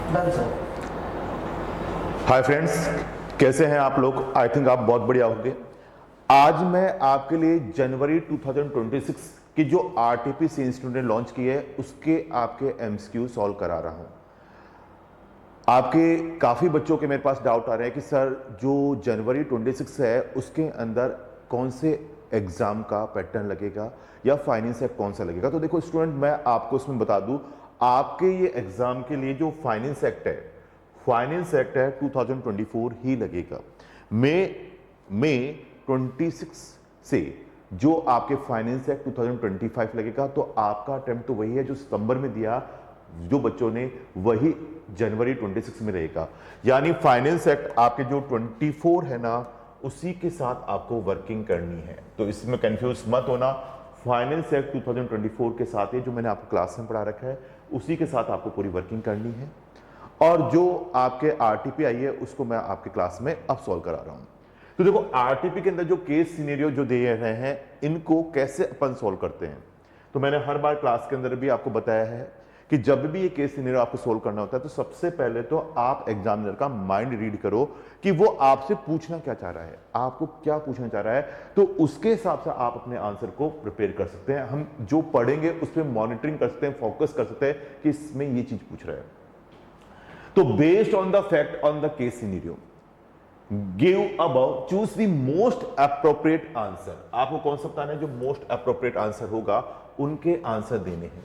Done sir. Hi friends, कैसे हैं आप लोग? आई थिंक आप बहुत बढ़िया होंगे। आज मैं आपके लिए जनवरी 2026 की जो आरटीपीसी इंस्टीट्यूट ने लॉन्च की है उसके आपके एमसीक्यू सॉल्व करा रहा हूं। आपके काफ़ी बच्चों के मेरे पास डाउट आ रहे हैं कि सर जो जनवरी 26 है उसके अंदर कौन से एग्ज़ाम का पैटर्न लगेगा या फाइनेंस एक्ट कौन सा लगेगा। तो देखो स्टूडेंट, मैं आपको इसमें बता दूं, आपके ये एग्ज़ाम के लिए जो फाइनेंस एक्ट है 2024 ही लगेगा। मई 26 से जो आपके फाइनेंस एक्ट 2025 लगेगा, तो आपका अटेम्प्ट तो वही है जो सितंबर में दिया जो बच्चों ने, वही जनवरी 26 में रहेगा। यानी फाइनेंस एक्ट आपके जो 24 है ना, उसी के साथ आपको वर्किंग करनी है। तो इसमें कंफ्यूज मत होना, फाइनेंस एक्ट 2024 के साथ ही जो मैंने आपको क्लास में पढ़ा रखा है उसी के साथ आपको पूरी वर्किंग करनी है। और जो आपके आरटीपी आई है उसको मैं आपके क्लास में अब सॉल्व करा रहा हूं। तो देखो आरटीपी के अंदर जो केस सिनेरियो जो दे रहे हैं इनको कैसे अपन सॉल्व करते हैं। तो मैंने हर बार क्लास के अंदर भी आपको बताया है कि जब भी ये केस सिनेरियो आपको सोल्व करना होता है तो सबसे पहले तो आप एग्जामिनर का माइंड रीड करो कि वो आपसे पूछना क्या चाह रहा है, आपको क्या पूछना चाह रहा है। तो उसके हिसाब से आप अपने आंसर को प्रिपेयर कर सकते हैं। हम जो पढ़ेंगे उस पर मॉनिटरिंग कर सकते हैं, फोकस कर सकते हैं कि इसमें ये चीज पूछ रहा है। तो based on the fact on the case scenario give above, choose the most appropriate answer. आपको कौन सा बताना है? जो मोस्ट अप्रोप्रिएट आंसर होगा उनके आंसर देने हैं,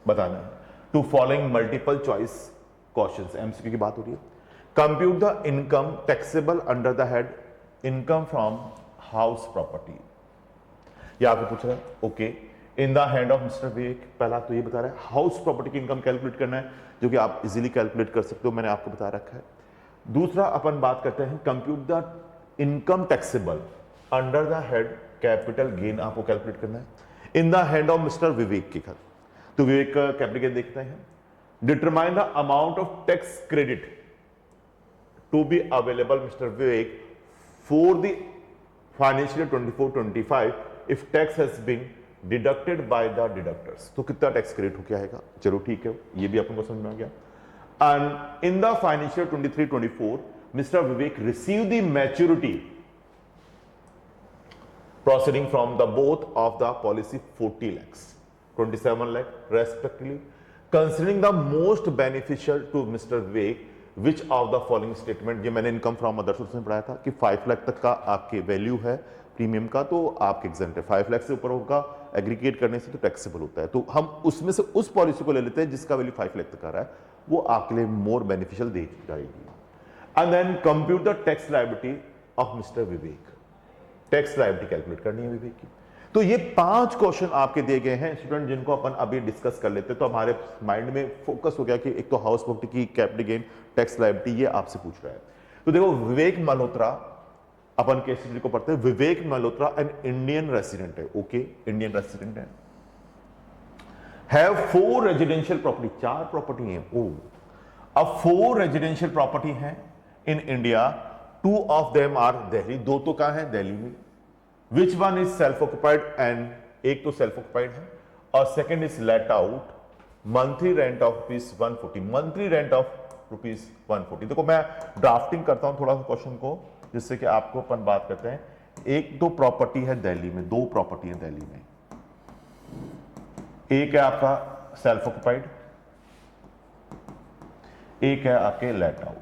बताना है। To following multiple choice questions, MCQ की बात हो रही है। Compute the income taxable under the head income from house property. ये आपको पूछ रहा है, okay, in the hand of mister Vivek. पहला तो ये बता रहा है हाउस प्रॉपर्टी की इनकम कैलकुलेट करना है, जो कि आप इजीली कैलकुलेट कर सकते हो, मैंने आपको बता रखा है। दूसरा अपन बात करते हैं compute the income taxable under the head capital gain, आपको कैलकुलेट करना है in the hand of mister Vivek के घर। तो विवेक का कैपिटल गेन देखते हैं। Determine the amount of tax credit to be available mister Vivek for the financial 24-25 if tax has been deducted by the deductors. तो कितना टैक्स क्रेडिट हो क्या आएगा? चलो ठीक है, ये भी अपन को समझ में आ गया। And in the financial 23-24 mister Vivek receive the maturity proceeding from the both of the policy 40 lakhs 27 lakh respectively, considering the most beneficial to Mr. Vivek which of the following statement। ये मैंने income from other source में पढ़ाया था कि 5 लाख तक का आपके value है प्रीमियम का, तो आपके एग्जेंट है। 5 लाख से ऊपर होगा एग्रीगेट करने से तो टैक्सेबल होता है। तो हम उसमें से उस पॉलिसी को ले लेते हैं जिसका वैल्यू 5 लाख तक आ रहा है, वो आपके लिए मोर बेनिफिशियल दे जाएगी। And then compute the tax liability of mister Vivek, tax liability calculate करनी है विवेक की। तो ये 5 क्वेश्चन आपके दिए गए हैं स्टूडेंट, जिनको अपन अभी डिस्कस कर लेते हैं। तो हमारे माइंड में फोकस हो गया कि एक तो हाउस प्रॉपर्टी की कैपिटल गेन, टैक्स लायबिलिटी, ये आपसे पूछ रहा है। तो देखो विवेक मल्होत्रा, अपन केस स्टडी को पढ़ते हैं। Vivek Malhotra an Indian resident है, ओके, इंडियन रेसिडेंट है। हैव 4 रेजिडेंशियल प्रॉपर्टी, 4 प्रॉपर्टी है। ओ, अब 4 रेजिडेंशियल प्रॉपर्टी है in India, 2 of them are Delhi, 2 तो कहां है? दिल्ली में। Which one is self occupied? And एक तो सेल्फ ऑक्युपाइड है और second is let out, monthly rent of ₹140, monthly rent of ₹140। देखो मैं ड्राफ्टिंग करता हूं थोड़ा सा क्वेश्चन को, जिससे कि आपको अपन बात करते हैं। एक तो प्रॉपर्टी है दिल्ली में, 2 प्रॉपर्टी है दिल्ली में। एक है आपका सेल्फ ऑक्युपाइड, एक है आपके लेट आउट,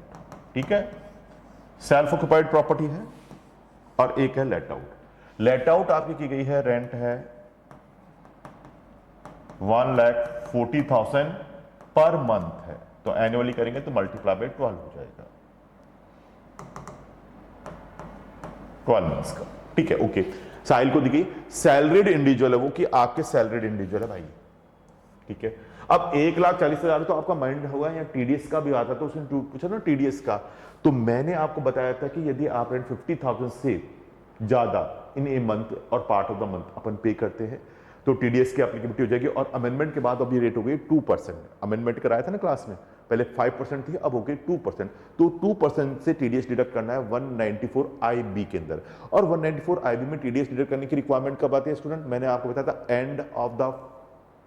ठीक है। सेल्फ ऑक्युपाइड प्रॉपर्टी है और एक है लेट आउट। लेट आउट आपकी की गई है, रेंट है 1,40,000 पर मंथ है, तो एनुअली करेंगे तो मल्टीप्लाई बाय 12 हो जाएगा, 12 मंथ्स का, ठीक है, ओके। साहिल को देखिए सैलरीड इंडिविजुअल है वो, कि आपके सैलरीड इंडिविजुअल है भाई, ठीक है। अब 1,40,000 तो आपका माइंड होगा या टीडीएस का भी आता, तो उसने पूछा ना टीडीएस का, तो मैंने आपको बताया था कि यदि आप रेंट 50,000 से ज्यादा इन ए मंथ और पार्ट ऑफ द मंथ अपन पे करते हैं तो टीडीएस की एप्लीकेबिलिटी हो जाएगी। और अमेंडमेंट के बाद अब ये रेट हो गई 2%। अमेंडमेंट कराया था ना क्लास में, पहले 5% थी, अब हो गई 2%। तो 2% से टीडीएस डिडक्ट करना है 194 IB के अंदर। और 194 IB में टीडीएस डिडक्ट करने की रिक्वायरमेंट कब आती है स्टूडेंट? मैंने आपको बताया था end of the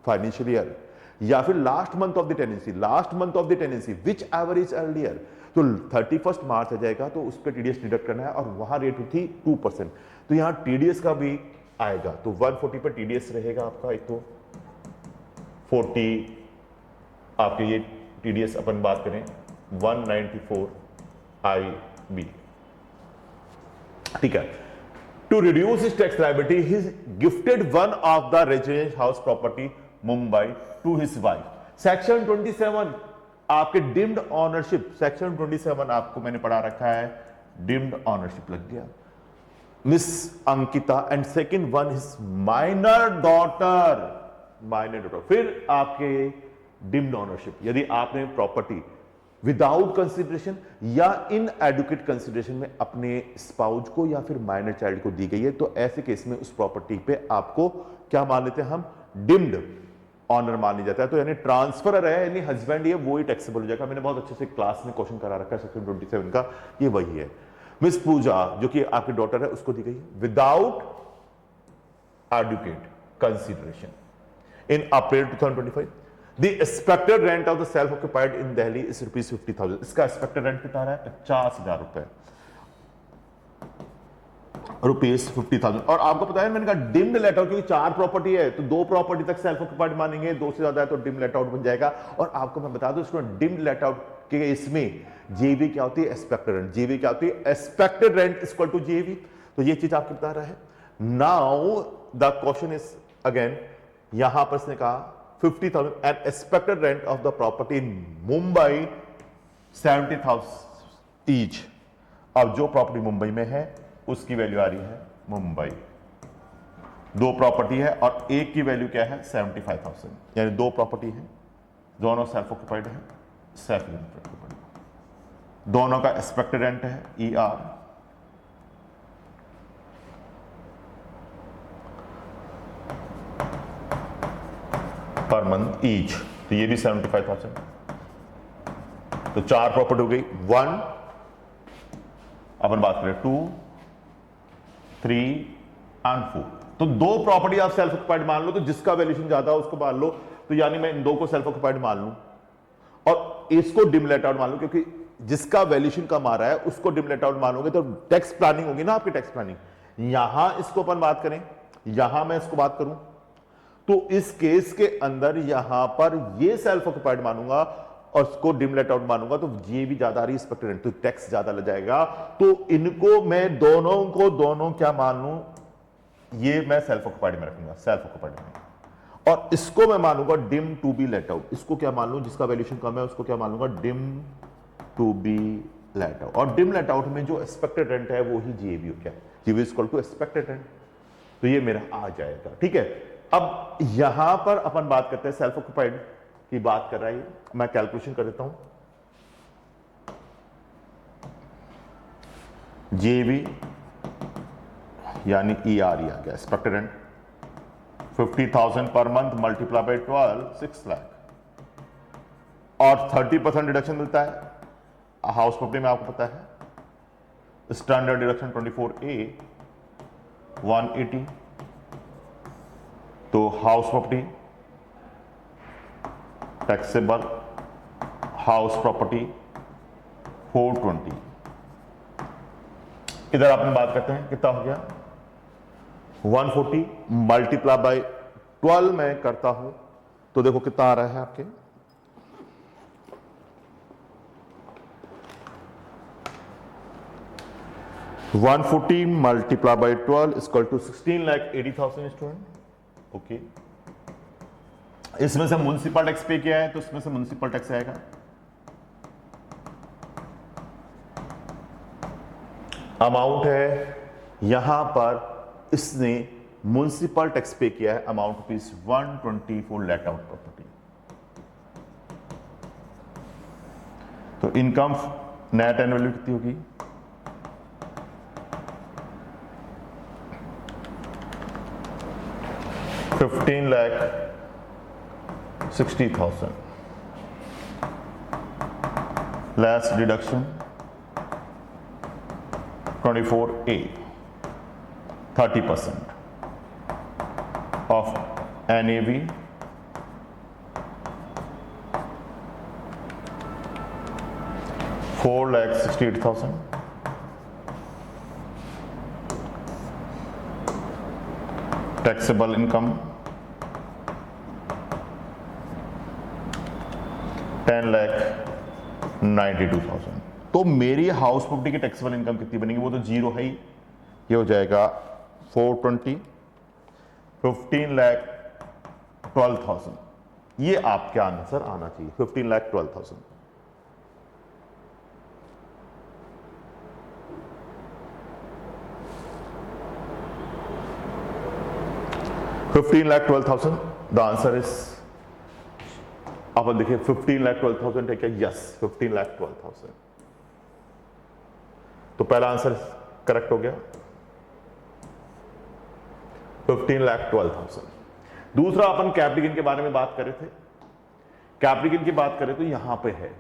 financial year, या फिर last month of the tenancy which ever is earlier, तो 31 मार्च आ जाएगा, तो उस पर टीडीएस डिडक्ट करना है और वहां रेट थी 2%, तो यहां टीडीएस का भी आएगा। तो 140 पर टीडीएस रहेगा आपका, एक तो 40 आपके ये टीडीएस अपन बात करें 194 IB, ठीक है। To reduce his tax liability he gifted one of the residential house property Mumbai to his wife. Section 27 आपके डिम्ड ऑनरशिप, सेक्शन 27 आपको मैंने पढ़ा रखा है, डिम्ड ऑनरशिप लग गया miss Ankita, and second one is minor daughter. फिर आपके डिम्ड ऑनरशिप, यदि आपने प्रॉपर्टी विदाउट कंसिडरेशन या इन एडुकेट कंसिडरेशन में अपने स्पाउस को या फिर माइनर चाइल्ड को दी गई है, तो ऐसे केस में उस प्रॉपर्टी पे आपको क्या मान लेते हैं हम, डिम्ड ऑनर मान लिया जाता है। तो यानी ट्रांसफर है, यानी हस्बैंड, ये वो ही टैक्सेबल हो जाएगा। मैंने बहुत अच्छे से क्लास में क्वेश्चन करा रखा है सेक्शन 27 का, ये वही है। मिस पूजा जो कि आपकी डॉटर है, उसको दी गई है without adequate consideration in April 2025। The expected rent of the self-occupied in Delhi is ₹50,000। इसका expected rent कितना है, 50,000 रुपए, ₹50,000। और आपको पता है मैंने कहा डिम्ड लेट आउट, क्योंकि 4 प्रॉपर्टी है तो 2 प्रॉपर्टी तक सेल्फ ऑक्युपाइड मानेंगे, 2 से ज्यादा है तो डिम्ड लेट आउट बन जाएगा। और आपको मैं बता दूं स्टूडेंट, डिम्ड लेट आउट के इसमें जेवी क्या होती है, एक्सपेक्टेड रेंट। जेवी क्या होती है, एक्सपेक्टेड रेंट इक्वल टू जेवी। तो ये चीज आपको बता रहा है। Now the question is again, यहां पर इसने कहा 50,000 and expected rent of the property in Mumbai 70,000 each। अब जो प्रॉपर्टी मुंबई में है उसकी वैल्यू आ रही है मुंबई, 2 प्रॉपर्टी है और एक की वैल्यू क्या है 75,000, यानी 2 प्रॉपर्टी है, दोनों सेल्फ ऑक्युपाइड है, सेल्फ ऑक्युपाइड, दोनों का एक्सपेक्टेड रेंट है ER, पर मंथ ईच, तो ये भी 75,000। तो 4 प्रॉपर्टी हो गई, 1 अपन बात करें 2, 3 एंड 4। तो 2 प्रॉपर्टी आप सेल्फ ऑक्युपाइड मान लो, तो जिसका वैल्यूएशन ज्यादा हो उसको मान लो। तो यानी मैं इन 2 को सेल्फ ऑक्युपाइड मान लूं और इसको डिम लेट आउट मान लूं, क्योंकि जिसका वैल्यूएशन कम आ रहा है उसको डिम लेट आउट मानोगे तो टैक्स प्लानिंग होगी ना आपकी, टैक्स प्लानिंग। यहां इसको अपन बात करें, यहां मैं इसको बात करूं, तो इस केस के अंदर यहां पर ये सेल्फ ऑक्युपाइड मानूंगा और इसको डिम लेट आउट मानूंगा, तो ये भी ज्यादा रही एक्सपेक्टेड रेंट, तो टैक्स ज्यादा लग जाएगा। तो इनको मैं दोनों क्या मान लूं, ये मैं सेल्फ ऑक्युपाइड में रखूंगा, सेल्फ ऑक्युपाइड में, और इसको मैं मानूंगा deemed to be let out. इसको क्या मान लूं, जिसका वैल्यूएशन कम है उसको क्या मान लूंगा, deemed to be let out. और डिम लेट आउट में जो एक्सपेक्टेड रेंट है वो ही जीएबी हो, क्या GAV equal to expected rent, तो ये मेरा आ जाएगा। ठीक है, अब यहां पर अपन बात करते हैं, सेल्फ ऑक्युपाइड की बात कर रहा है, मैं कैलकुलेशन कर देता हूं। जेबी यानी ER आ गया, expected rent 50,000 per month multiply by 12, 6 lakh, और 30% डिडक्शन मिलता है हाउस प्रॉपर्टी में, आपको पता है स्टैंडर्ड डिडक्शन 24A 180। तो house property taxable house property 420। इधर आपने बात करते हैं कितना हो गया, 140 मल्टीप्लाई बाय 12 मैं करता हूं तो देखो कितना आ रहा है आपके, $140 multiply by 12 equal to 16,80,000 student. Okay, इसमें से म्युनिसिपल टैक्स पे किया है तो इसमें से म्युनिसिपल टैक्स आएगा, अमाउंट है यहां पर इसने म्युनिसिपल टैक्स पे किया है amount rupees 124 let out property. तो इनकम नेट एनुअल वैल्यू कितनी होगी, $15,60,000 less deduction 24A 30% of NAV 4,68,000, taxable income 10,92,000। तो मेरी हाउस प्रॉपर्टी की टैक्सेबल इनकम कितनी बनेगी? वो तो जीरो है ही, ये हो जाएगा 420, 15,12,000। ये आपका आंसर आना चाहिए, 15,12,000। द आंसर इज, अपन देखिए 15,12,000 है क्या? यस, 15,12,000। तो पहला आंसर करेक्ट हो गया, 15,12,000। दूसरा, अपन कैपिटल गेन के बारे में बात कर रहे थे। कैपिटल गेन की बात करें तो यहां पे है,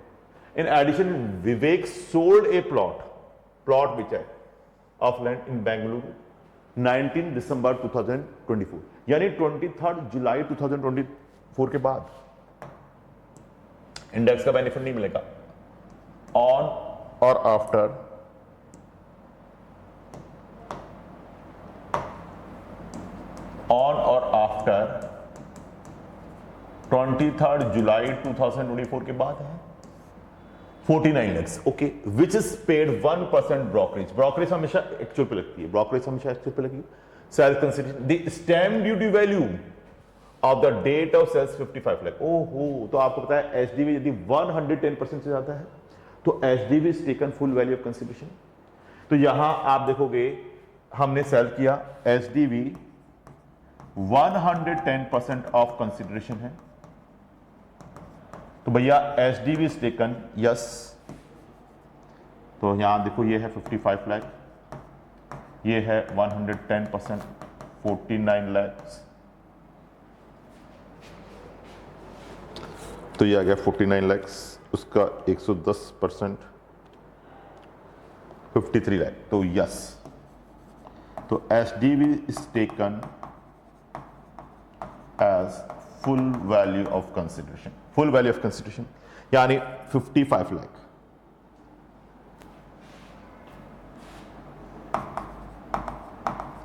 in addition Vivek sold a plot which है of land in Bengaluru 19 December 2024, यानी 23 जुलाई 2024 के बाद। इंडेक्स का बेनिफिट नहीं मिलेगा। ऑन और आफ्टर और आफ्टर 23 जुलाई 2024 के बाद है 49 lakhs, okay, which is paid 1% brokerage. Brokerage हमेशा एक्चुअल पे लगती है, ब्रोकरेज हमेशा एक्चुअल पे लगेगी। Sales consideration, the stamp duty value of the date of sales 55 lakh. ओहो, तो आपको पता है एचडीवी यदि 110% से ज्यादा है तो HDV is taken full value of consideration. तो यहां आप देखोगे हमने सेल किया, एचडीवी 110% ऑफ कंसिडरेशन है, तो भैया एचडीवी इज टेकन यस। तो यहां देखो ये है 55 लाख, ये है 110%, 49 लाख, तो ये आ गया 49 लाख, उसका 110% 53 लाख, तो यस। तो HDV is taken as full value of consideration, full value of consideration यानी 55 लाख।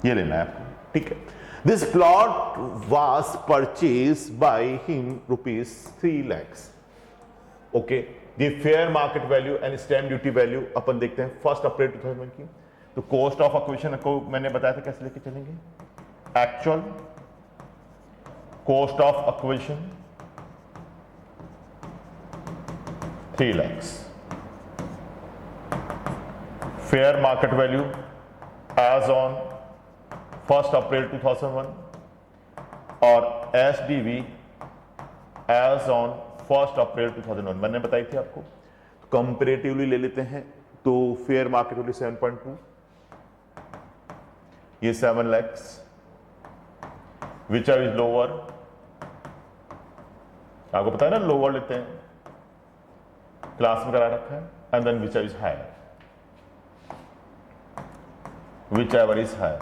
ये लेना है आपको, ठीक है। This plot was purchase by him ₹3 lakhs, okay. The fair market value and stamp duty value अपन देखते हैं 1 अप्रैल 2001 की। तो कॉस्ट ऑफ एक्विजिशन को मैंने बताया था कैसे लेके चलेंगे, actual cost of acquisition 3 lakhs, fair market value as on 1 April 2001 और एचडीवी एज ऑन 1 अप्रैल 2001 मैंने बताई थी आपको। कंपेरेटिवली ले लेते हैं तो फेयर मार्केट वैल्यू 7.2, ये 7 lakhs, which are is lower, आपको पता है ना लोअर लेते हैं, क्लास में करा रखा है, and then which are is higher, whichever is higher,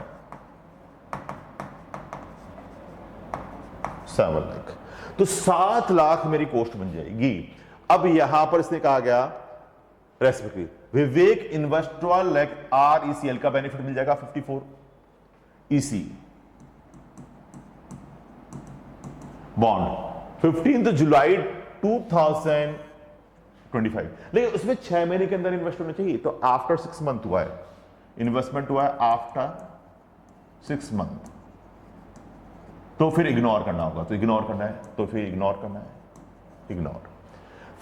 7 lakh. तो 7 लाख मेरी कॉस्ट बन जाएगी। अब यहां पर इसने कहा गया रेस्पेक्टिव विवेक इन्वेस्ट 12 लाख RECL का बेनिफिट मिल जाएगा 54 EC बॉन्ड 15 जुलाई 2025, लेकिन उसमें 6 महीने के अंदर इन्वेस्ट होना चाहिए। तो आफ्टर 6 मंथ हुआ है, इन्वेस्टमेंट हुआ है आफ्टर 6 मंथ, तो फिर इग्नोर करना होगा। तो इग्नोर करना है, तो फिर इग्नोर करना है, ignore.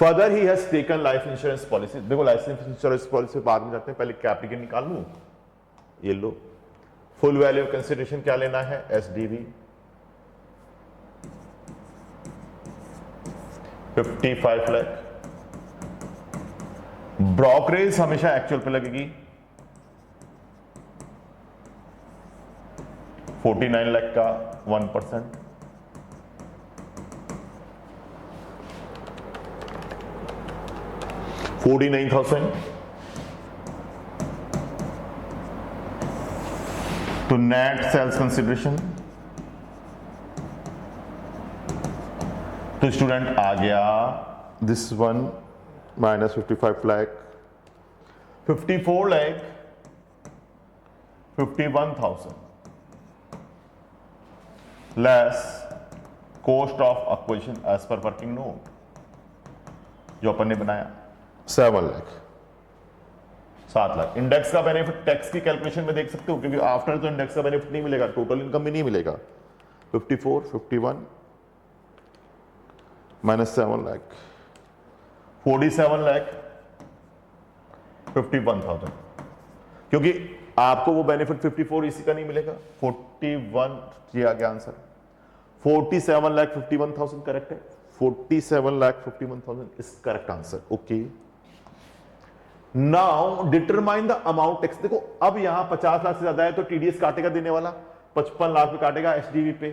Further he has taken life insurance policy. देखो लाइफ इंश्योरेंस पॉलिसी बाद में जाते हैं, पहले कैपिटल गेन निकाल लूं, ये लो। फुल वैल्यू ऑफ कंसिडरेशन क्या लेना है, एचडीवी 55 लाख, ब्रोकरेज हमेशा एक्चुअल पे लगेगी 49 लाख का 1%, $49,000 तो नेट सेल्स कंसिडरेशन। तो स्टूडेंट आ गया this one -55 lakh 54 lakh 51,000 less cost of acquisition as per working note जो अपन ने बनाया 7 लाख 7 लाख। इंडेक्स का बेनिफिट टैक्स की कैलकुलेशन में देख सकते हो, क्योंकि आफ्टर तो इंडेक्स का बेनिफिट नहीं मिलेगा, टोटल इनकम भी नहीं मिलेगा। 54 51 माइनस 7 लाख 47 लाख 51,000, क्योंकि आपको वो बेनिफिट 54 इसी का नहीं मिलेगा। 41 ये आ गया आंसर। 47 लाख 51,000 करेक्ट है। 47 lakh 51,000 is correct answer. Okay, now determine the amount tax. देखो अब यहां 50 लाख से ज्यादा है तो टीडीएस काटेगा देने वाला, 55 लाख पे काटेगा एचडीवी पे।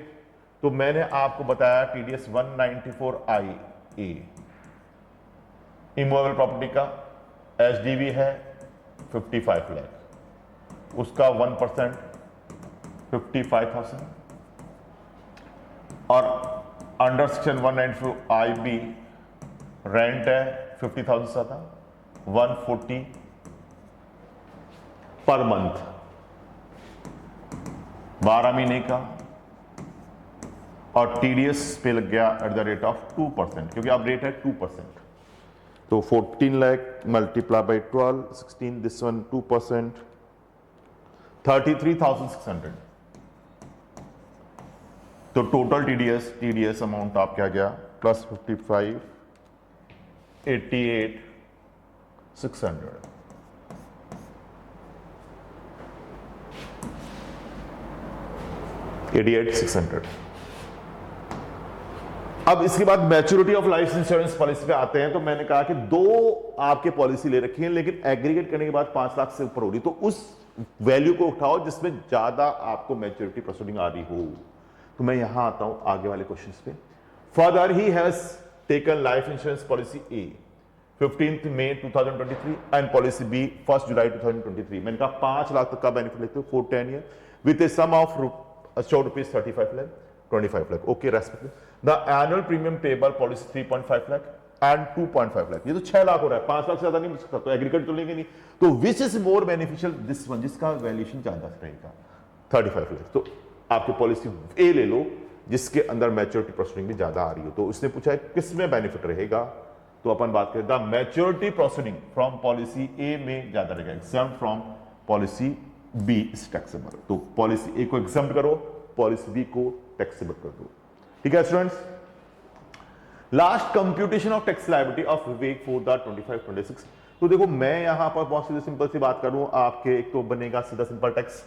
तो मैंने आपको बताया टीडीएस 194 IA इमूवेबल प्रॉपर्टी का एचडीवी है 55 लाख, उसका 1% 55,000 और अंडर सेक्शन 194 IB रेंट है 50,000 से ज्यादा 140 पर मंथ 12 महीने का, और टीडीएस पे लग गया एट द रेट ऑफ 2%, क्योंकि अब रेट है 2%। तो 14 lakh multiply by 12 16, this one 2% 33,600। तो टोटल टीडीएस अमाउंट आप क्या गया प्लस 55 88,600। अब इसके बाद maturity of life insurance policy पे आते हैं। तो मैंने कहा कि 2 आपके पॉलिसी ले रखी है, लेकिन एग्रीगेट करने के बाद 5 लाख से ऊपर हो रही, तो उस वैल्यू को उठाओ जिसमें ज्यादा आपको मैच्योरिटी प्रोसीडिंग आ रही हो। तो मैं यहां आता हूं आगे वाले क्वेश्चंस पे। Further he has taken life insurance policy A 15 May 2023 and policy B 1 July 2023। मैंने कहा 5 लाख तक का बेनिफिट लेते हो for 10 year with a sum of ₹35 lakh 25 lakh. Okay, respect the annual premium payable policy 3.5 lakh and 2.5 lakh. ये तो 6 लाख हो रहा है, 5 लाख से ज्यादा नहीं मिल सकता, तो एग्रीगेट तो लेंगे नहीं। तो which is more beneficial, this one, जिसका वैल्यूएशन ज्यादा रहेगा 35 लाख। तो आपकी पॉलिसी ए ले लो जिसके अंदर मैच्योरिटी प्रोसीडिंग भी ज्यादा आ रही हो। तो उसने पूछा है किस में बेनिफिट रहेगा, तो अपन बात करें the maturity proceeding from policy A में ज्यादा रहेगा, exempt from policy B is taxable. तो पॉलिसी ए को एग्जाम्प्ट करो, पॉलिसी बी को टैक्सेबल कर दो। ठीक है students, last computation of tax liability of Vivek for the 25-26। तो देखो मैं यहां पर बहुत सीधी सिंपल सी बात करूं आपके, एक तो बनेगा सीधा सिंपल टैक्स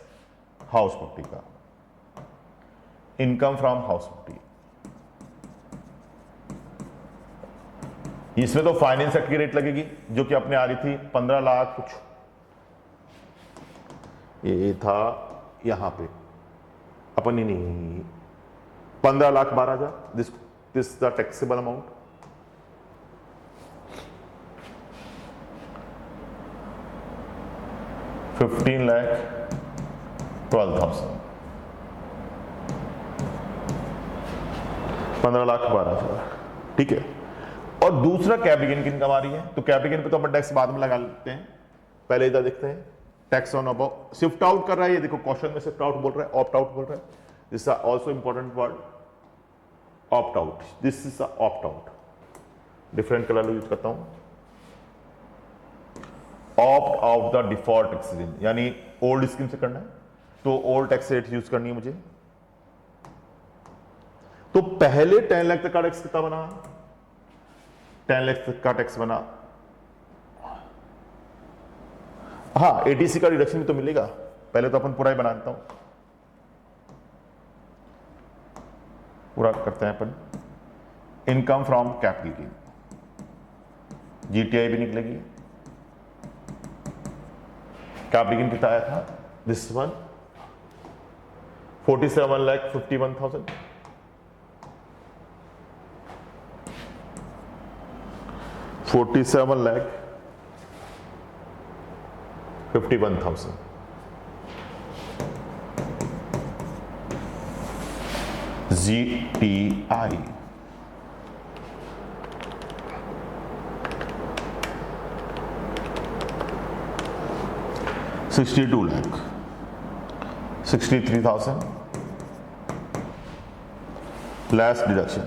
हाउस प्रॉपर्टी का, इनकम फ्रॉम हाउस प्रॉपर्टी। इसमें तो फाइनेंस एक्ट की रेट लगेगी जो कि अपने आ रही थी 15 लाख कुछ, ये था यहां पे अपन नहीं 15,12,000 दिस द टैक्सेबल अमाउंट। $15,12,000 15,12,000। ठीक है, और दूसरा कैपिटल गेन की इनकम आ रही है। तो कैपिटल गेन पे तो अपन टैक्स बाद में लगा लेते हैं, पहले इधर देखते हैं tax on about. Shift out कर रहा है, ये देखो क्वेश्चन में शिफ्ट आउट बोल रहा है, ऑप्ट आउट बोल रहा है। This is also important word, opt out. This is opt out, different colour use करता हूं। Opt out the default tax rate, यानी ओल्ड स्कीम से करना है तो ओल्ड टैक्स रेट यूज करनी है मुझे। तो पहले 10 लाख तक का टैक्स कितना बना, 10 लाख तक का टैक्स बना, हाँ एटीसी का रिडक्शन भी तो मिलेगा। पहले तो अपन पूरा ही बना देता हूं, पूरा करते हैं अपन। Income from capital gain, GTI भी निकलेगी। कैपिटल गेन कितना आया था, दिस वन 47,51,000। $47,51,000। GTI 62 लाख, 63,000 less deduction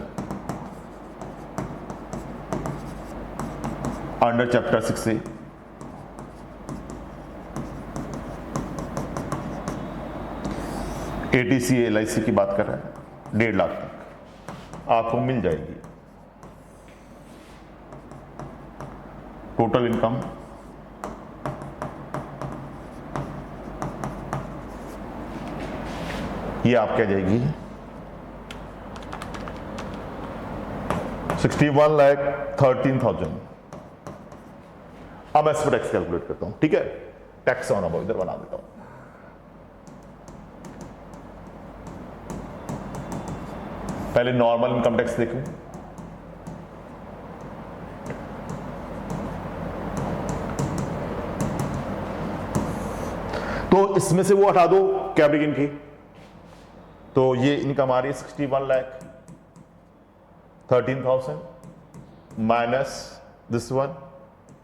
under chapter 6A। ATC LIC की बात कर रहा है, 1.5 लाख तक आपको मिल जाएगी। टोटल इनकम ये आपके आ जाएगी 61,13,000। अब मैं इस पर टैक्स कैलकुलेट करता हूं, ठीक है। टैक्स ऑन अबाउट इधर बना देता हूं। पहले नॉर्मल इनकम टैक्स देखूं, तो इसमें से वो हटा दो कैपिटल गेन की, तो ये इनकम आ रही है 61,13,000 माइनस दिस वन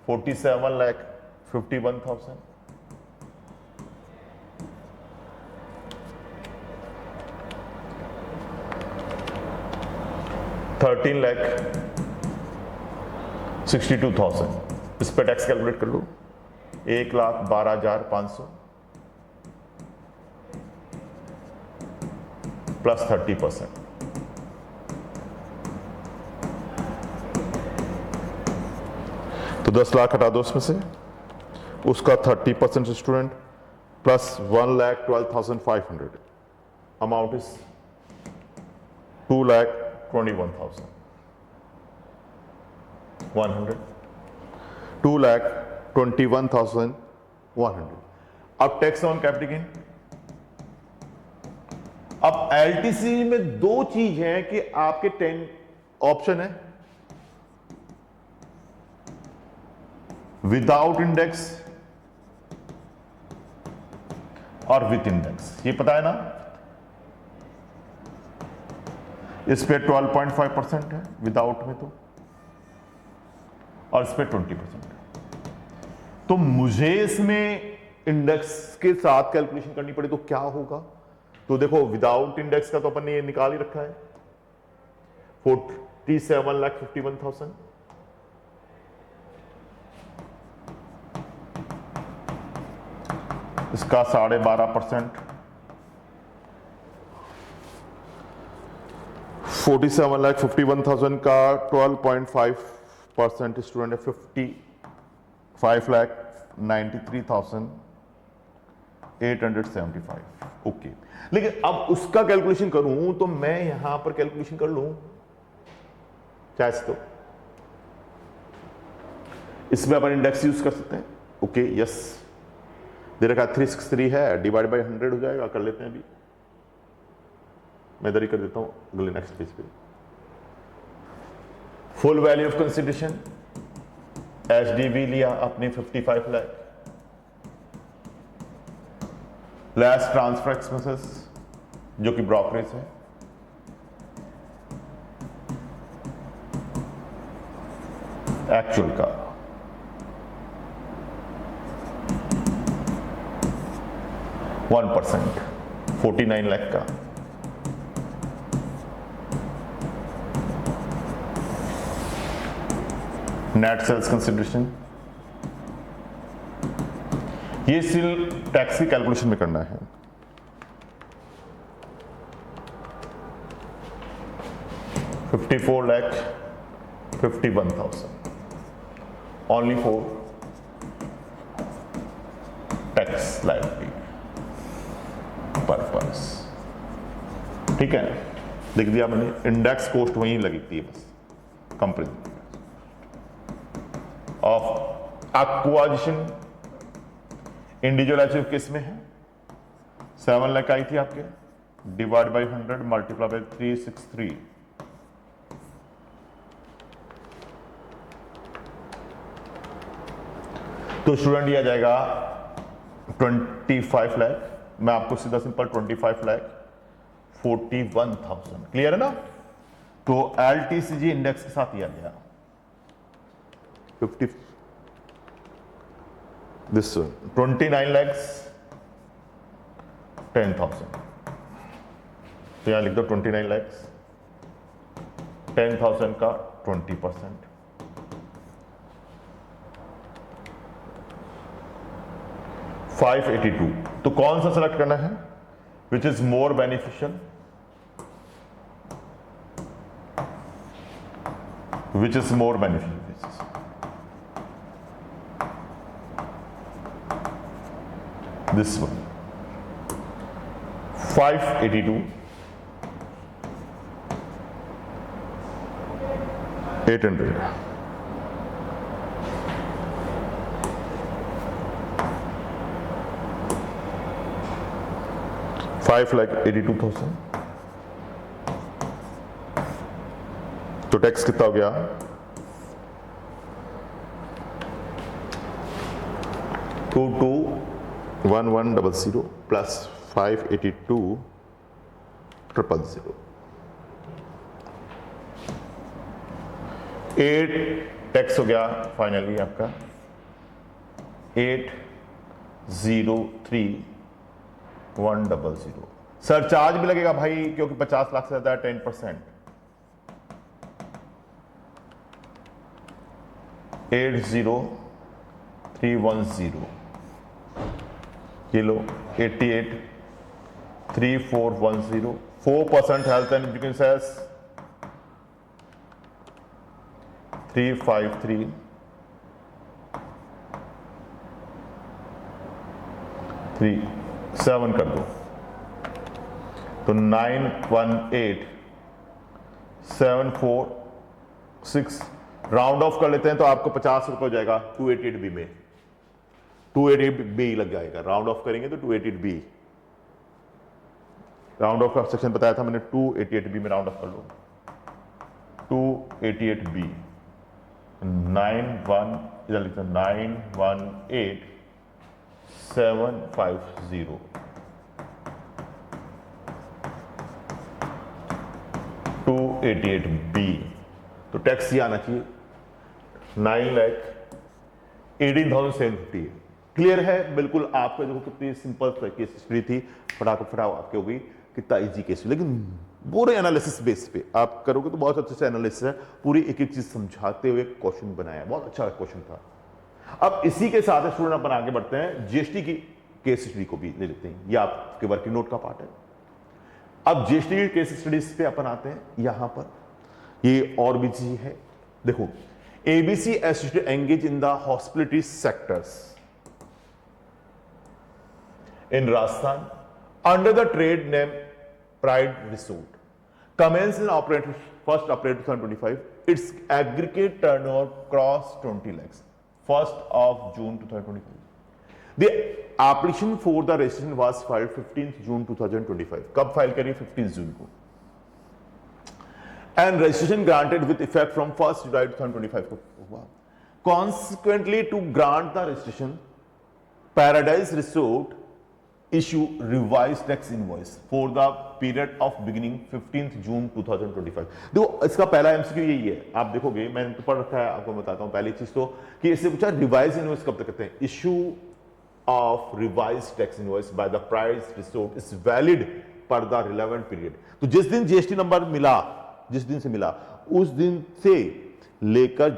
47,51,000। $13,62,000। इस पे टैक्स कैलकुलेट कर लो, 1,12,500 प्लस 30%। तो 10 लाख हटा दो इसमें से, उसका 30% स्टूडेंट प्लस 1,12,500, अमाउंट इज 2,21,100, 2,21,100। अब टैक्स ऑन कैपिटल गेन। अब LTC में दो चीज है कि आपके 10 ऑप्शन है, विदाउट इंडेक्स और विथ इंडेक्स, ये पता है ना। इस पे 12.5% है विदाउट में तो, और इस पे 20% है। तो मुझे इसमें इंडेक्स के साथ कैलकुलेशन करनी पड़े तो क्या होगा। तो देखो विदाउट इंडेक्स का तो अपन ने ये निकाल ही रखा है 47,51,000, इसका 12.5%, 47,51,000 का 12.5% स्टूडेंट है 55,93,875। ओके, लेकिन अब उसका कैलकुलेशन करूं तो मैं यहां पर कैलकुलेशन कर लूं चाहे तो इसमें अपन इंडेक्स यूज कर सकते हैं। ओके यस, दे रखा 363 है, डिवाइड बाय 100 हो जाएगा। कर लेते हैं अभी, मैं इधर ही कर देता हूं अगले नेक्स्ट पेज पे। Full value of consideration HDB लिया अपने 55 लाख, लेस ट्रांसफर एक्सपेंसेस जो कि ब्रोकरेज है, एक्चुअल का 1%, 49 लाख का, नेट सेल्स कंसिडरेशन। ये सिर्फ टैक्स की कैलकुलेशन में करना है। $54,51,000 only for tax liability purpose. ठीक है, लिख दिया मैंने। इंडेक्स कॉस्ट वहीं लगी थी बस, comparison of acquisition individual achieve case में है 7 लाख आई थी आपके, डिवाइड बाय 100 मल्टीप्लाई बाय 363, तो स्टूडेंट ये आ जाएगा 25 लाख। मैं आपको सीधा सिंपल 25,41,000 क्लियर है ना। तो LTCG इंडेक्स के साथ ही आ गया 50 दिस 29 lakhs 10,000, तो यहां लिख दो 29 lakhs 10,000 का 20%, 582। तो कौन सा सेलेक्ट करना है, which is more beneficial, which is more beneficial basis? This one 582 800, $5,82,000। तो टैक्स कितना हो गया, 221100 प्लस 582,000, 8 टैक्स हो गया फाइनली आपका 803,100। सरचार्ज भी लगेगा भाई, क्योंकि 50 लाख से ज्यादा है 10%, 80310, ये लो 883410, 4% हेल्थ एंड एजुकेशन सेस 353, 7 कर दो तो 918746, राउंड ऑफ कर लेते हैं तो आपको 50 रुपए हो जाएगा 288B में, 288B लग जाएगा, राउंड ऑफ करेंगे तो 288B, राउंड ऑफ का सेक्शन बताया था मैंने, 288B में राउंड ऑफ कर लो, 288B 91, इधर लिखते हैं 918750, 288B, तो टैक्स ये आना चाहिए 9,18,750 है। क्लियर है बिल्कुल, आपको देखो कितनी सिंपल केस हिस्ट्री थी, फटाफट आपके हो गई, कितना इजी केस, लेकिन पूरे एनालिसिस बेस पे आप करोगे तो बहुत अच्छे से एनालिसिस है, पूरी एक एक चीज समझाते हुए क्वेश्चन बनाया, बहुत अच्छा क्वेश्चन था। अब इसी के साथ स्टूडेंट अपन आगे बढ़ते हैं, जीएसटी की केस हिस्ट्री को भी ले लेते हैं, ये आपके वर्किंग नोट का पार्ट है। अब जीएसटी की केस स्टडीज पे अपन आते हैं, यहां पर ये और भी चीज है, देखो ABC associated engage in the hospitality sectors in Rajasthan under the trade name Pride Resort, commenced and operated 1st April 2025. Its aggregate turnover crossed 20 lakhs 1st of June 2025. The application for the registration was filed 15th June 2025. कब file करिए, 15 जून को, and registration granted with effect from 1st July 2025. Consequently, to grant the registration, Paradise Resort issue revised tax invoice for the period of beginning 15th June 2025. देखो इसका पहला MCQ यही है, आप देखोगे मैंने तो पढ़ रखा है, आपको बताता हूं पहली चीज तो कि इससे पूछा रिवाइज इनवॉइस कब तक करते हैं, issue of revise tax invoice by the price resort is valid पर द रिलेवेंट पीरियड। तो जिस दिन जीएसटी नंबर मिला, जिस दिन से मिला उस दिन से लेकर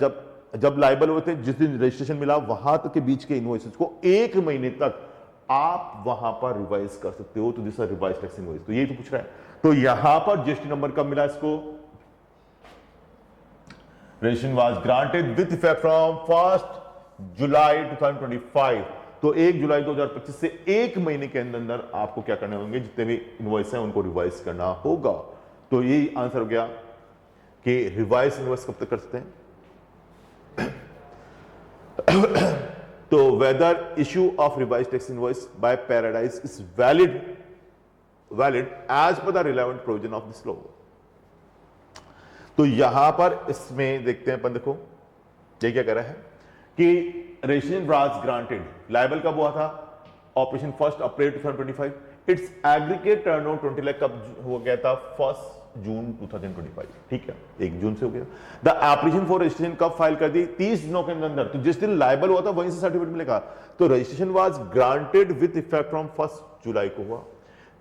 जब लायबल हुए थे, जिस दिन रजिस्ट्रेशन मिला वहां तक के बीच के इनवॉइसेस को 1 महीने तक आप वहां पर रिवाइज कर सकते हो, तो this are revise tax invoice. तो यही तो पूछ रहा है, तो यहां पर जीएसटी नंबर कब मिला इसको, registration was granted with effect from 1st जुलाई 2025। तो 1 जुलाई 2025 से 1 महीने के अंदर आपको क्या करने होंगे, जितने भी इनवॉइस हैं उनको रिवाइज करना होगा। तो यही आंसर हो गया कि रिवाइज इनवॉइस कब तक कर सकते हैं। तो whether issue of revise tax invoice by paradise is valid as per the relevant provision of this law. तो यहां पर इसमें देखते हैं अपन, देखो ये क्या कह रहा है कि रजिस्ट्रेशन वाज ग्रांटेड, लायबल कब हुआ था, operation 1st April 2025। It's aggregate turnover 20 lakh कब हो गया था, 1st जून 2025। ठीक है, 1 जून से हो गया। द एप्लीकेशन फॉर रजिस्ट्रेशन कब फाइल कर दी? 30 दिनों के अंदर। तो जिस दिन लायबल हुआ था वहीं से सर्टिफिकेट मिलेगा। तो registration was granted with effect from 1 जुलाई को हुआ।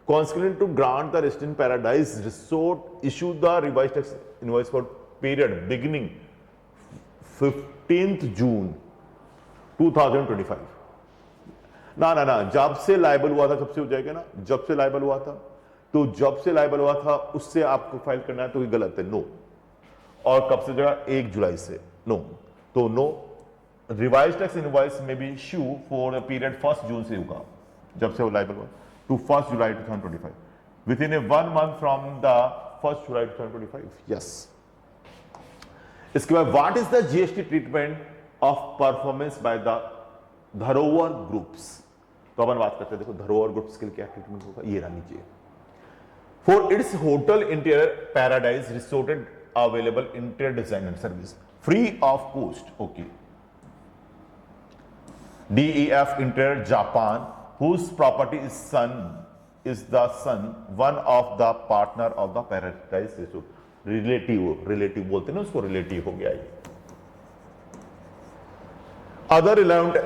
Consequent to grant the Resident Paradise Resort issue the revised tax invoice for period beginning 15th June 2025। ना जब से लायबल हुआ था तब से हो जाएगा ना, जब से लायबल हुआ था। तो जब से लायबल हुआ था उससे आपको फाइल करना है, तो ये गलत है, नो। और कब से जगह 1 जुलाई से, नो। तो नो, रिवाइज टैक्स इनवॉइस में भी इश्यू फॉर पीरियड 1 जून से होगा, जब से वो लायबल हुआ, to 1 July 2025, within a 1 month from the 1 July 2025। yes। इसके बाद what is the GST treatment of performance by the धरोहर ग्रुप्स। तो अपन बात करते हैं, देखो धरोहर ग्रुप्स के लिए क्या ट्रीटमेंट होगा, ये रहा नीचे। For its hotel interior paradise resorted available interior design and service free of cost. Okay. DEF interior Japan whose property is the son one of the partner of the Paradise Resort। Relative बोलते हैं ना उसको, relative हो गया ये। Other relevant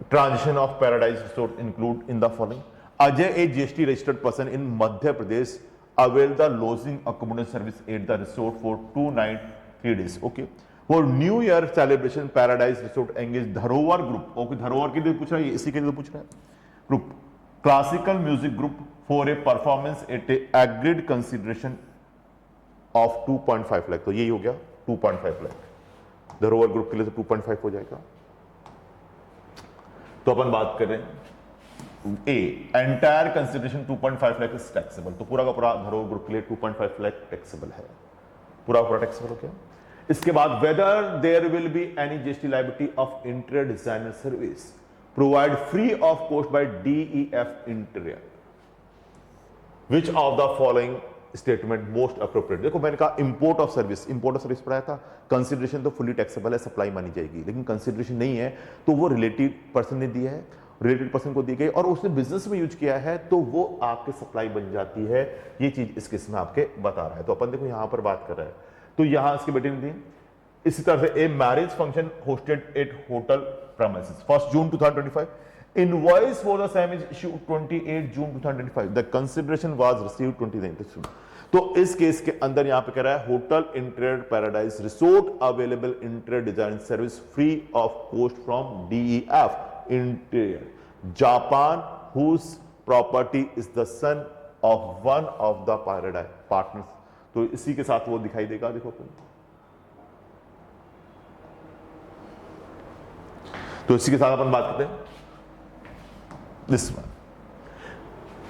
transaction of paradise resort include in the following. Ajay A GST registered person in Madhya Pradesh avail the lodging accommodation service at the resort for 2 night 3 days। Okay. For new year celebration paradise resort engage धरोहर group. Okay, धरोहर के लिए पूछ रहा है, इसी के लिए पूछ रहा है। Group classical music group for a performance at A agreed consideration of 2.5 lakh. तो यही हो गया 2.5 लाख। धरोहर ग्रुप के लिए तो 2.5 हो जाएगा। तो अपन बात करें a entire consideration 2.5 lakh is taxable. तो पूरा का पूरा धरोहर ग्रुप के लिए 2.5 लाख टैक्सेबल है, पूरा पूरा टैक्सेबल हो गया। इसके बाद whether there will be any GST liability of interior designer service provide free of cost by DEF Interior, which of the following statement most appropriate। देखो मैंने कहा इंपोर्ट ऑफ सर्विस पढ़ाया था। कंसिडरेशन तो फुली टैक्सेबल है, supply मानी जाएगी, लेकिन कंसिडरेशन नहीं है तो वो रिलेटिव पर्सन ने दिया है, रिलेटेड पर्सन को दी गई और उसने बिजनेस में यूज किया है, तो वो आपके सप्लाई बन जाती है। ये चीज इस केस में आपके बता रहा है। तो अपन देखो यहां पर बात कर रहा है, तो यहां इसके बेटे ने दी। इसी तरह से a marriage function hosted eight hotel premises 1 June 2025, invoice for the same is issued 28 June 2025, the consideration was received 29th June। तो इस केस के अंदर यहां पे कह रहा है hotel interior paradise resort available interior design service free of cost from DEF interior Japan whose property is the son of one of the paradise partners. तो इसी के साथ वो दिखाई देगा, देखो तो इसी के साथ अपन बात करते हैं दिस वन।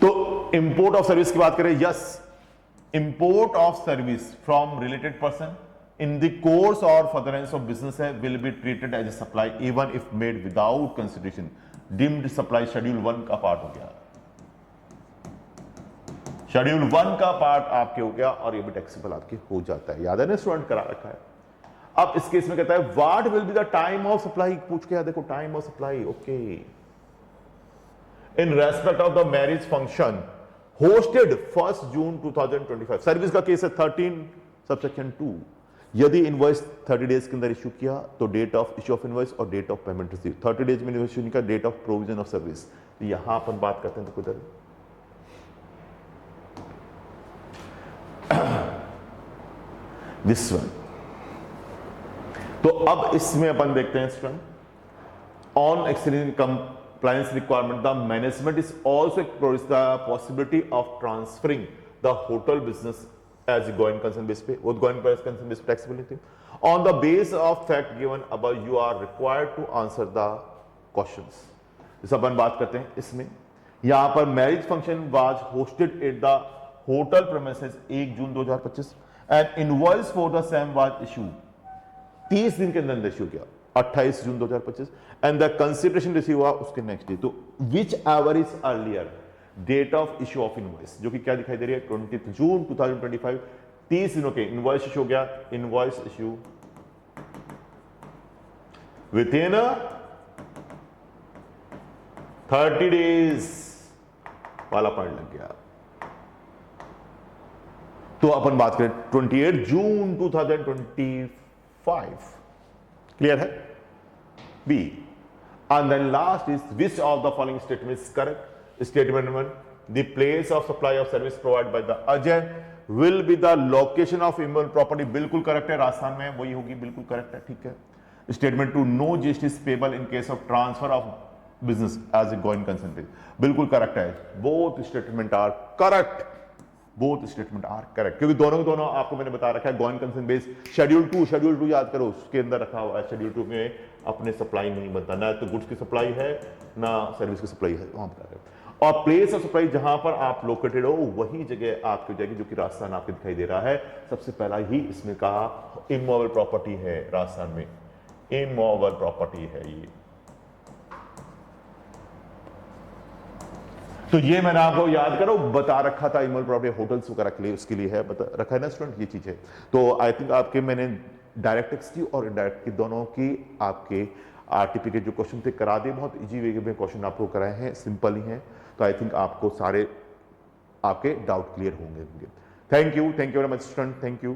तो इंपोर्ट ऑफ सर्विस की बात करें, yes, import of service from related person in the course और फर्दरेंस ऑफ बिजनेस है will be treated as a supply even if made without consideration. Deemed supply schedule 1 का part हो गया, schedule 1 का part आपके हो गया और ये भी टैक्सेबल आपके हो जाता है। याद है ना, स्टूडेंट करा रखा है। अब इस केस में कहता है what will be the time of supply, पूछ के देखो time of supply. Okay, in respect of the marriage function hosted 1 June 2025। Service का केस है 13 सबसेक्शन 2। यदि इनवॉइस 30 डेज के अंदर इश्यू किया तो date of issue of invoice और date of payment receive. 30 days में इश्यू नहीं किया, date of provision of service. तो यहां अपन बात करते हैं, तो किधर दिस वन। तो अब इसमें अपन देखते हैं student on excelling compliance requirement, the management is also explores the possibility of transferring the hotel business as a going concern base पे, वो going concern base taxability on the base of fact given above you are required to answer the questions। इस अपन बात करते हैं इसमें, यहां पर marriage function was hosted at the hotel premises 1 June 2025 and invoice for the same was issue 30 दिन के अंदर इश्यू किया 28 June 2025 and the consideration receive हुआ उसके नेक्स्ट डे। तो whichever is earlier date of issue of invoice, जो कि क्या दिखाई दे रही है 20 जून 2025, 30 दिनों के इनवॉइस इश्यू हो गया, invoice issue with in 30 days वाला पॉइंट लग गया। तो अपन बात करें 28 जून 2025, क्लियर है? B. And then last is which of the following statement is correct? Statement 1, the place of supply of service provided by the agent will be the location of immovable property. बिल्कुल correct है, राजस्थान में वही होगी, बिल्कुल correct है, ठीक है। Statement 2, no GST is payable in case of transfer of business as a going concern, बिल्कुल करेक्ट है। Both statement are correct, both statement are correct, क्योंकि दोनों के दोनों आपको मैंने बता रखा है गोइंग कंसेंट बेस्ड। शेड्यूल 2 याद करो, उसके अंदर रखा हुआ है। शेड्यूल 2 में अपने सप्लाई नहीं बनता, ना तो गुड्स की सप्लाई है ना सर्विस की सप्लाई है, वहां बता रहे हैं। और प्लेस ऑफ सप्लाई जहां पर आप लोकेटेड हो वही जगह आपकी हो जाएगी, जो कि राजस्थान आपके दिखाई दे रहा है। सबसे पहला ही इसमें कहा इमूवेबल प्रॉपर्टी है, राजस्थान में इमूवेबल प्रॉपर्टी है ये। तो ये मैंने आपको याद करो बता रखा था, इमूवेबल प्रॉपर्टी होटल्स वगैरह के लिए, उसके लिए है, बता रखा है ना स्टूडेंट, ये चीज है। तो आई थिंक आपके मैंने डायरेक्ट टैक्स की और इनडायरेक्ट की दोनों की आपके आरटीपी के जो क्वेश्चन थे करा दिए, बहुत इजी वे में क्वेश्चन आपको कराए हैं, सिंपल ही हैं। तो आई थिंक आपको सारे आपके डाउट क्लियर होंगे। Thank you very much student, thank you.